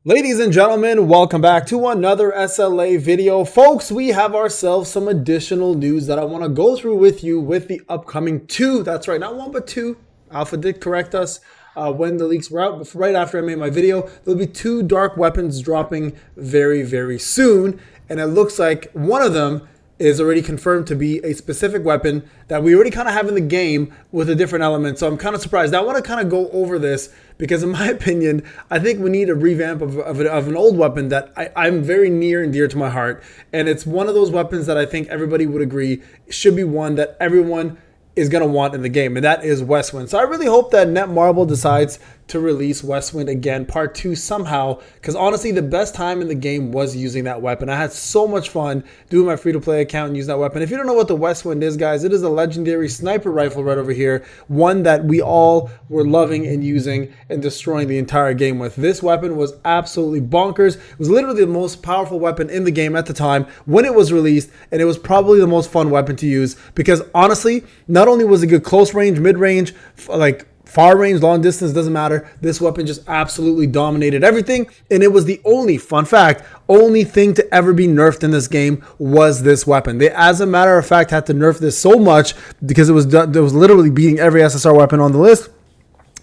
Ladies and gentlemen, welcome back to another SLA video. Folks, we have ourselves some additional news that I want to go through with you with the upcoming that's right, not one but two. Alpha did correct us when the leaks were out, but right after I made my video, there'll be two dark weapons dropping very, very soon. And it looks like one of them is already confirmed to be a specific weapon that we already kind of have in the game with a different element. So I'm kind of surprised. Now, I want to kind of go over this because in my opinion, I think we need a revamp of an old weapon that I'm very near and dear to my heart. And it's one of those weapons that I think everybody would agree should be one that everyone is going to want in the game, and that is Westwind. So I really hope that Netmarble decides to release Westwind again, part 2 somehow, because honestly, the best time in the game was using that weapon. I had so much fun doing my free-to-play account and using that weapon. If you don't know what the Westwind is, guys, it is a legendary sniper rifle right over here, one that we all were loving and using and destroying the entire game with. This weapon was absolutely bonkers. It was literally the most powerful weapon in the game at the time when it was released, and it was probably the most fun weapon to use because honestly, not only was it good close range, mid range, like far range, long distance, doesn't matter. This weapon just absolutely dominated everything. And it was the only, fun fact, only thing to ever be nerfed in this game was this weapon. They, as a matter of fact, had to nerf this so much because it was literally beating every SSR weapon on the list,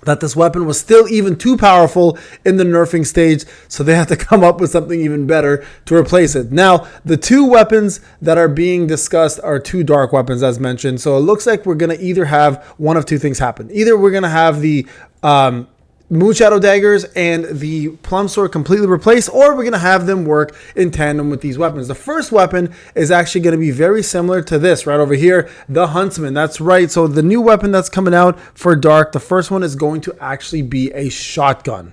that this weapon was still even too powerful in the nerfing stage, so they had to come up with something even better to replace it. Now, the two weapons that are being discussed are two dark weapons, as mentioned, so it looks like we're going to either have one of two things happen. Either we're going to have the Moonshadow Daggers and the Plum Sword completely replaced, or we're going to have them work in tandem with these weapons. The first weapon is actually going to be very similar to this right over here, the Huntsman. That's right. So the new weapon that's coming out for Dark, the first one is going to actually be a shotgun.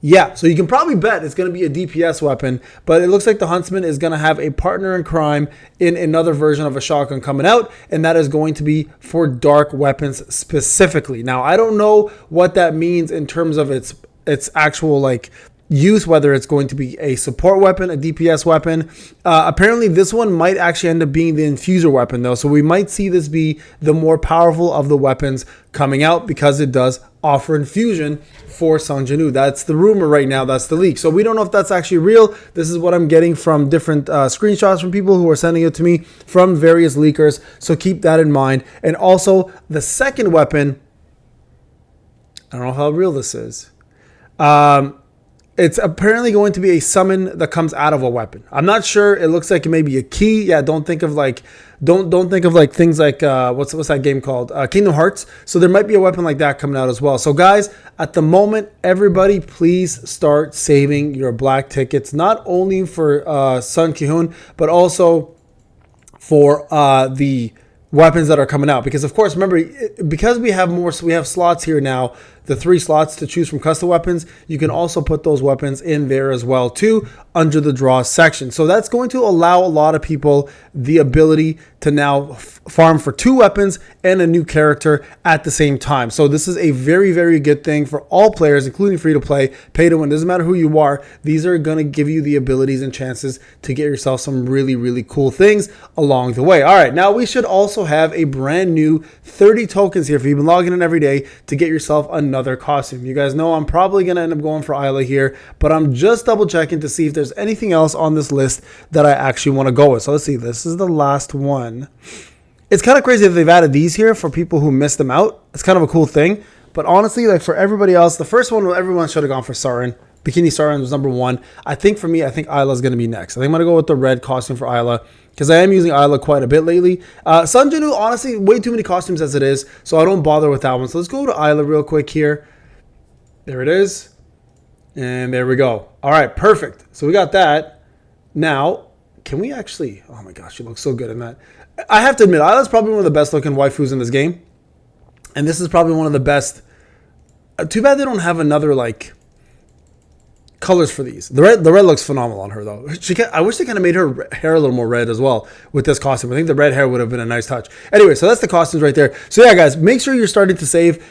Yeah, so you can probably bet it's going to be a DPS weapon, but it looks like the Huntsman is going to have a partner in crime in another version of a shotgun coming out, and that is going to be for dark weapons specifically. Now, I don't know what that means in terms of its actual like use, whether it's going to be a support weapon, a DPS weapon. Apparently, this one might actually end up being the infuser weapon, though. So we might see this be the more powerful of the weapons coming out because it does offer infusion for Sun Jinwoo. That's the rumor right now. That's the leak. So we don't know if that's actually real. This is what I'm getting from different screenshots from people who are sending it to me from various leakers. So keep that in mind. And also, the second weapon, I don't know how real this is. It's apparently going to be a summon that comes out of a weapon. I'm not sure. It looks like it may be a key. Yeah, don't think of like things like what's that game called? Kingdom Hearts. So there might be a weapon like that coming out as well. So guys, at the moment, everybody please start saving your black tickets, not only for Sun Ki-hoon, but also for the weapons that are coming out, because of course, remember, because we have slots here now, the 3 slots to choose from custom weapons, you can also put those weapons in there as well too under the draw section. So that's going to allow a lot of people the ability to now farm for 2 weapons and a new character at the same time. So this is a very, very good thing for all players, including free to play, pay to win. Doesn't matter who you are. These are going to give you the abilities and chances to get yourself some really, really cool things along the way. All right, now we should also have a brand new 30 tokens here if you've been logging in every day to get yourself another costume. You guys know I'm probably going to end up going for Isla here, but I'm just double checking to see if there's anything else on this list that I actually want to go with. So let's see. This is the last one. It's kind of crazy that they've added these here for people who missed them out. It's kind of a cool thing. But honestly, like for everybody else, the first one, everyone should have gone for Sarin. Bikini Sarin was number 1. I think for me, I think Isla's going to be next. I think I'm going to go with the red costume for Isla because I am using Isla quite a bit lately. Sun Jinwoo, honestly, way too many costumes as it is, so I don't bother with that one. So let's go to Isla real quick here. There it is. And there we go. All right, perfect. So we got that. Now, can we actually... Oh my gosh, she looks so good in that. I have to admit, Isla's probably one of the best looking waifus in this game. And this is probably one of the best... Too bad they don't have another, like... colors for these. The red looks phenomenal on her though. I wish they kind of made her hair a little more red as well with this costume. I think the red hair would have been a nice touch. Anyway, so that's the costumes right there. So yeah, guys, make sure you're starting to save.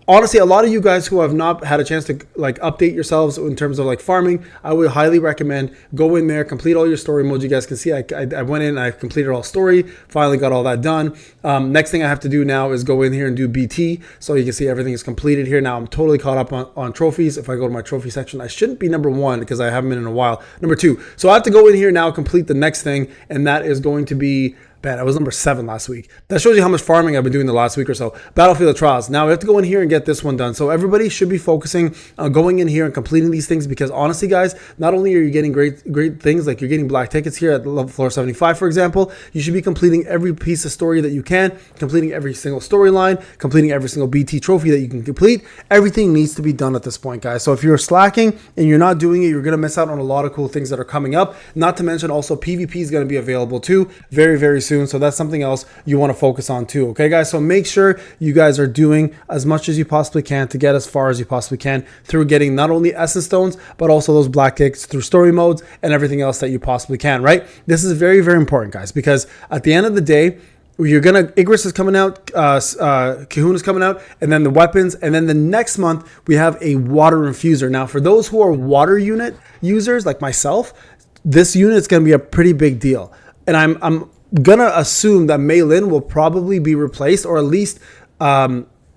honestly, a lot of you guys who have not had a chance to like update yourselves in terms of like farming, I would highly recommend go in there, complete all your story modes. You guys can see I went in, I completed all story, finally got all that done. Next thing I have to do now is go in here and do BT. So you can see everything is completed here. Now I'm totally caught up on trophies. If I go to my trophy section, I shouldn't be number 1 because I haven't been in a while. Number 2. So I have to go in here now, complete the next thing, and that is going to be, I was number 7 last week. That shows you how much farming I've been doing the last week or so. Battlefield of Trials. Now we have to go in here and get this one done. So everybody should be focusing on going in here and completing these things, because honestly, guys, not only are you getting great things, like you're getting black tickets here at level floor 75, for example, you should be completing every piece of story that you can, completing every single storyline, completing every single BT trophy that you can complete. Everything needs to be done at this point, guys. So if you're slacking and you're not doing it, you're going to miss out on a lot of cool things that are coming up. Not to mention also PvP is going to be available too very, very soon. So that's something else you want to focus on too. Okay, guys. So make sure you guys are doing as much as you possibly can to get as far as you possibly can through getting not only essence stones, but also those black tickets through story modes and everything else that you possibly can, right? This is very, very important, guys, because at the end of the day, you're gonna, Igris is coming out, Kahuna is coming out, and then the weapons, and then the next month we have a water infuser. Now, for those who are water unit users like myself, this unit is gonna be a pretty big deal, and I'm gonna assume that Mei Lin will probably be replaced, or at least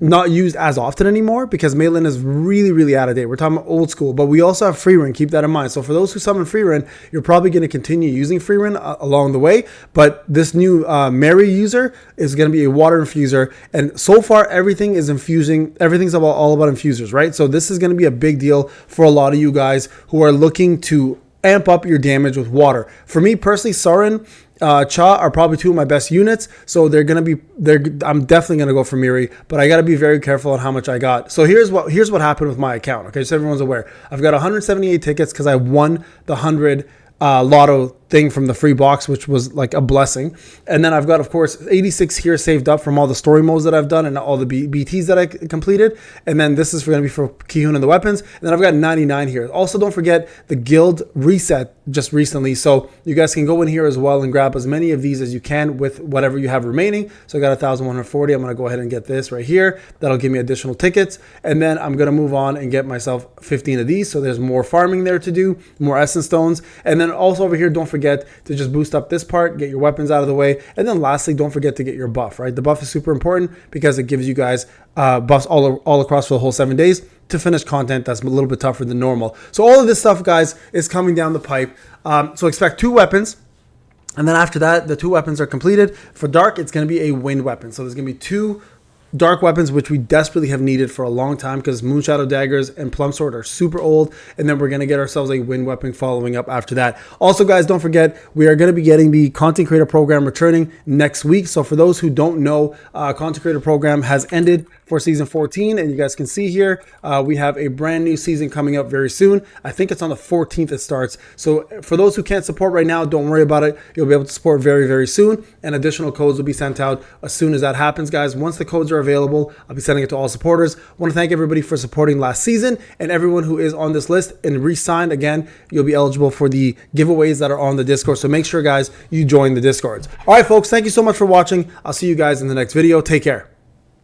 not used as often anymore, because Mei Lin is really, really out of date. We're talking about old school, but we also have Freerin. Keep that in mind. So for those who summon Freerin, you're probably going to continue using Freerin along the way, but this new Mary user is going to be a water infuser, and so far everything is infusing. Everything's all about infusers, right? So this is going to be a big deal for a lot of you guys who are looking to amp up your damage with water. For me personally, Sarin, Cha are probably 2 of my best units, so I'm definitely gonna go for Miri, but I gotta be very careful on how much I got. So here's what happened with my account. Okay, so everyone's aware. I've got 178 tickets because I won the 100 lotto thing from the free box, which was like a blessing. And then I've got, of course, 86 here saved up from all the story modes that I've done and all the BTs that I completed. And then this is going to be for Kihun and the weapons. And then I've got 99 here. Also, don't forget the guild reset just recently. So you guys can go in here as well and grab as many of these as you can with whatever you have remaining. So I got 1,140. I'm going to go ahead and get this right here. That'll give me additional tickets. And then I'm going to move on and get myself 15 of these. So there's more farming there to do, more essence stones. And then also over here, don't forget to just boost up this part, get your weapons out of the way, and then lastly, don't forget to get your buff, right? The buff is super important because it gives you guys buffs all across for the whole 7 days to finish content that's a little bit tougher than normal. So all of this stuff, guys, is coming down the pipe. So expect 2 weapons. And then after that, the 2 weapons are completed. For Dark, it's going to be a wind weapon. So there's going to be 2 dark weapons, which we desperately have needed for a long time, because Moonshadow Daggers and Plum Sword are super old, and then we're going to get ourselves a wind weapon following up after that. Also, guys, don't forget, we are going to be getting the Content Creator Program returning next week. So for those who don't know, Content Creator Program has ended for season 14, and you guys can see here we have a brand new season coming up very soon. I think it's on the 14th it starts. So for those who can't support right now, don't worry about it. You'll be able to support very, very soon, and additional codes will be sent out as soon as that happens, guys. Once the codes are available, I'll be sending it to all supporters. I want to thank everybody for supporting last season, and everyone who is on this list and re-signed. Again, you'll be eligible for the giveaways that are on the Discord, so make sure, guys, you join the Discords. All right, folks, thank you so much for watching. I'll see you guys in the next video. Take care.